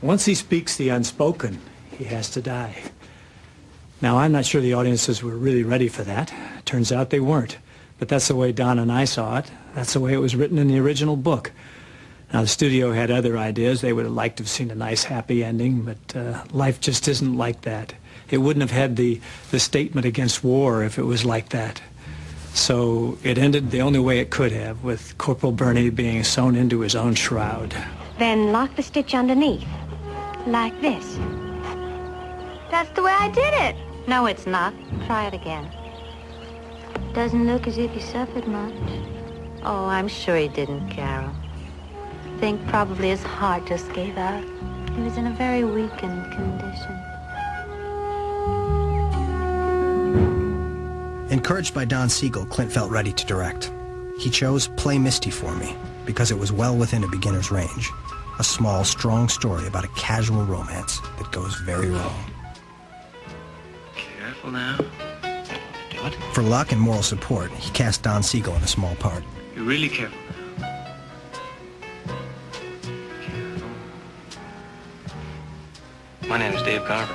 Once he speaks the unspoken, he has to die. Now, I'm not sure the audiences were really ready for that. Turns out they weren't. But that's the way Don and I saw it. That's the way it was written in the original book. Now, the studio had other ideas. They would have liked to have seen a nice, happy ending, but life just isn't like that. It wouldn't have had the statement against war if it was like that. So it ended the only way it could have, with Corporal Bernie being sewn into his own shroud. Then lock the stitch underneath, like this. That's the way I did it. No, it's not. Try it again. Doesn't look as if he suffered much. Oh, I'm sure he didn't, Carol. I think probably his heart just gave out. He was in a very weakened condition. Encouraged by Don Siegel, Clint felt ready to direct. He chose Play Misty for Me because it was well within a beginner's range. A small, strong story about a casual romance that goes very wrong. Careful now. Do it. For luck and moral support, he cast Don Siegel in a small part. You're really careful now. Careful. My name is Dave Garver.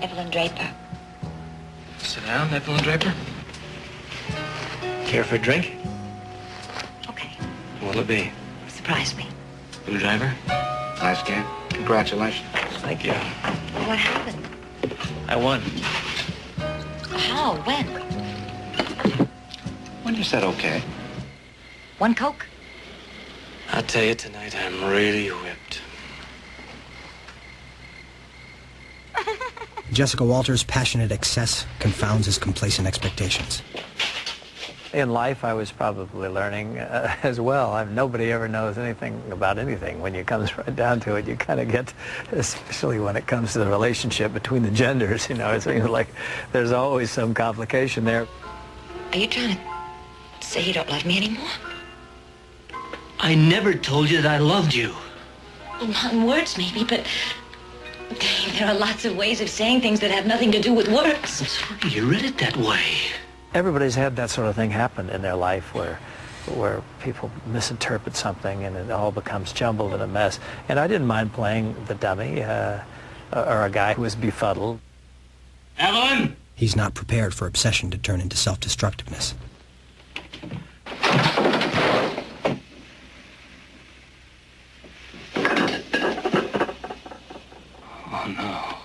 Evelyn Draper. Sit down, Evelyn Draper. Care for a drink? Okay. What'll it be? Surprise me. Blue Driver? Nice game. Congratulations. Thank you. What happened? I won. How? When? When you said okay. One Coke? I'll tell you, tonight I'm really whipped. Jessica Walter's passionate excess confounds his complacent expectations. In life, I was probably learning as well. Nobody ever knows anything about anything. When it comes right down to it, you kind of get, especially when it comes to the relationship between the genders, you know, it seems like there's always some complication there. Are you trying to say you don't love me anymore? I never told you that I loved you. Well, not in words, maybe, but there are lots of ways of saying things that have nothing to do with words. Sorry, you read it that way. Everybody's had that sort of thing happen in their life where people misinterpret something and it all becomes jumbled and a mess. And I didn't mind playing the dummy or a guy who was befuddled. Evelyn! He's not prepared for obsession to turn into self-destructiveness. Oh, no.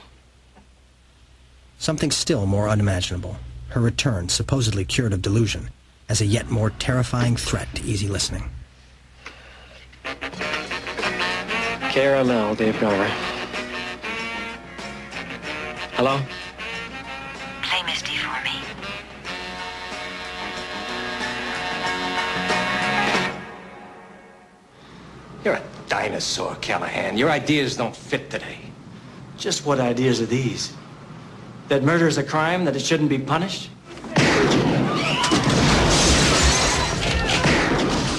Something still more unimaginable. Her return, supposedly cured of delusion, as a yet more terrifying threat to easy listening. Caramel, Dave Garver. Hello? Play Misty for me. You're a dinosaur, Callahan. Your ideas don't fit today. Just what ideas are these? That murder is a crime, that it shouldn't be punished?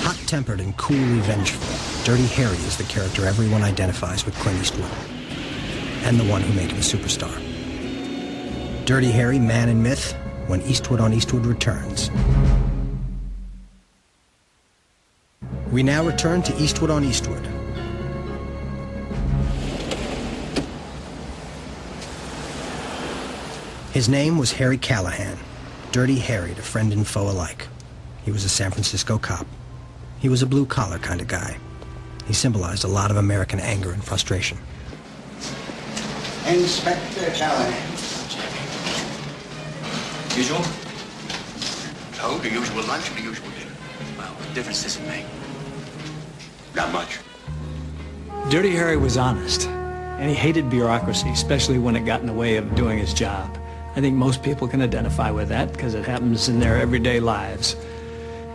Hot-tempered and coolly vengeful, Dirty Harry is the character everyone identifies with Clint Eastwood, and the one who made him a superstar. Dirty Harry, Man and Myth, when Eastwood on Eastwood returns. We now return to Eastwood on Eastwood. His name was Harry Callahan, Dirty Harry to friend and foe alike. He was a San Francisco cop. He was a blue-collar kind of guy. He symbolized a lot of American anger and frustration. Inspector Callahan. Usual? Oh, the usual lunch and the usual dinner. Well, what difference does it make? Not much. Dirty Harry was honest, and he hated bureaucracy, especially when it got in the way of doing his job. I think most people can identify with that because it happens in their everyday lives.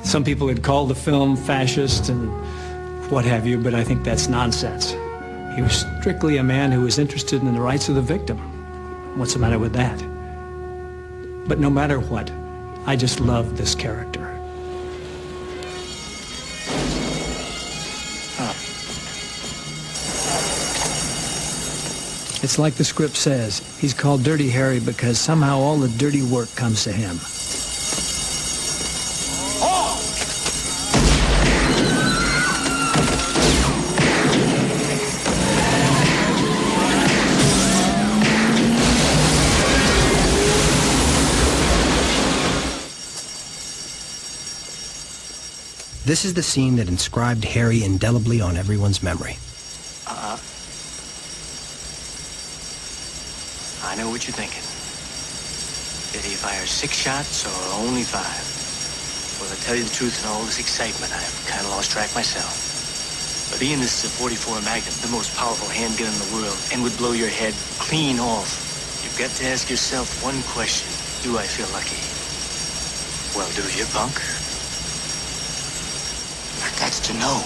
Some people had called the film fascist and what have you, but I think that's nonsense. He was strictly a man who was interested in the rights of the victim. What's the matter with that? But no matter what, I just love this character. It's like the script says. He's called Dirty Harry because somehow all the dirty work comes to him. This is the scene that inscribed Harry indelibly on everyone's memory. I know what you're thinking. Did he fire 6 shots or only 5? Well, to tell you the truth, in all this excitement, I've kind of lost track myself. But Ian, this is a 44 Magnum, the most powerful handgun in the world, and would blow your head clean off. You've got to ask yourself one question. Do I feel lucky? Well, do you, punk? I got to know.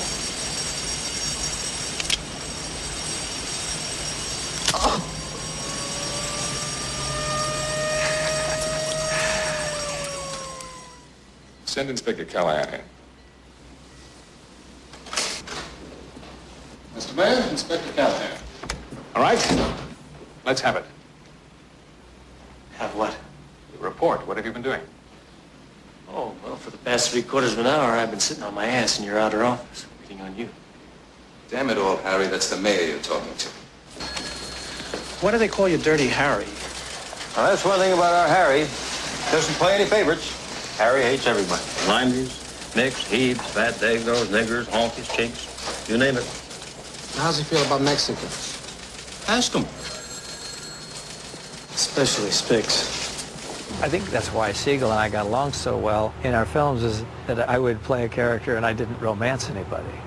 Send Inspector Callahan in. Mr. Mayor, Inspector Callahan. All right. Let's have it. Have what? The report. What have you been doing? Oh, well, for the past 3/4 of an hour, I've been sitting on my ass in your outer office, waiting on you. Damn it all, Harry. That's the mayor you're talking to. Why do they call you Dirty Harry? Well, that's one thing about our Harry. Doesn't play any favorites. Harry hates everybody. Limesies, nicks, heaves, fat dagoes, niggers, honkies, chinks, you name it. How's he feel about Mexicans? Ask him. Especially Spicks. I think that's why Siegel and I got along so well in our films, is that I would play a character and I didn't romance anybody.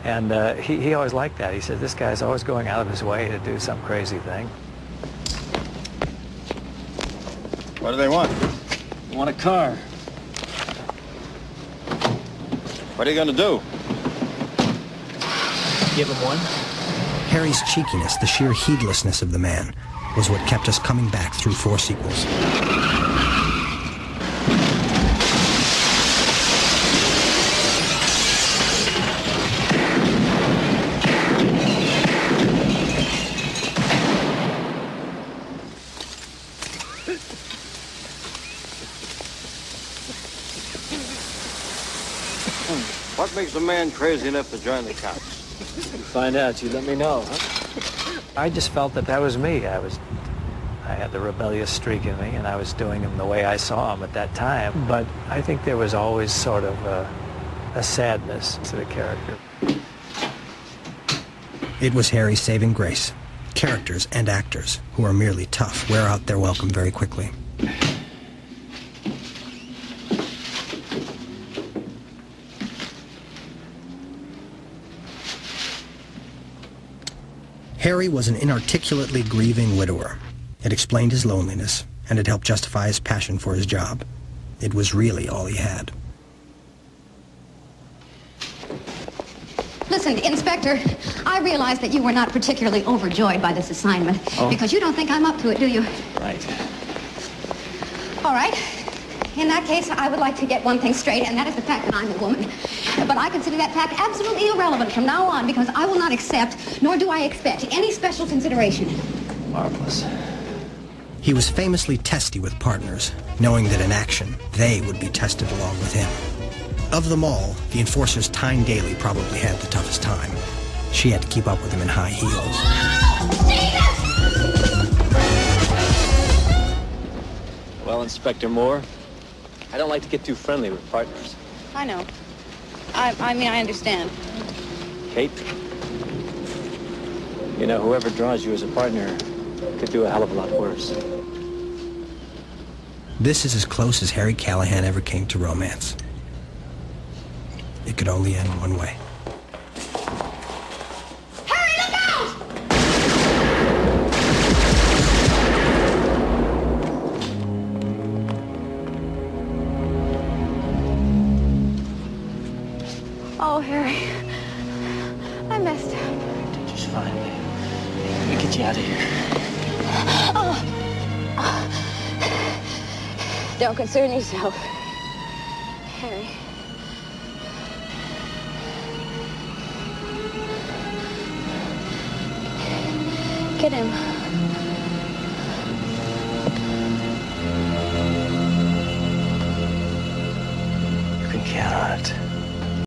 And he always liked that. He said, this guy's always going out of his way to do some crazy thing. What do they want? You want a car? What are you going to do? Give him one. Harry's cheekiness, the sheer heedlessness of the man, was what kept us coming back through 4 sequels. What makes a man crazy enough to join the cops? You find out, you let me know, huh? I just felt that that was me. I had the rebellious streak in me, and I was doing him the way I saw him at that time. But I think there was always sort of a sadness to the character. It was Harry's saving grace. Characters and actors who are merely tough wear out their welcome very quickly. Harry was an inarticulately grieving widower. It explained his loneliness, and it helped justify his passion for his job. It was really all he had. Listen, Inspector, I realize that you were not particularly overjoyed by this assignment, because you don't think I'm up to it, do you? Right. All right. In that case, I would like to get one thing straight, and that is the fact that I'm a woman. But I consider that fact absolutely irrelevant from now on, because I will not accept, nor do I expect, any special consideration. Marvelous. He was famously testy with partners, knowing that in action, they would be tested along with him. Of them all, the enforcer's Tyne Daly probably had the toughest time. She had to keep up with him in high heels. Well, Inspector Moore, I don't like to get too friendly with partners. I know. I mean, I understand. Kate, you know, whoever draws you as a partner could do a hell of a lot worse. This is as close as Harry Callahan ever came to romance. It could only end one way. Harry, look out! Oh, Harry. I messed up. Just fine, babe. Let me get you out of here. Oh. Don't concern yourself. Harry. Get him.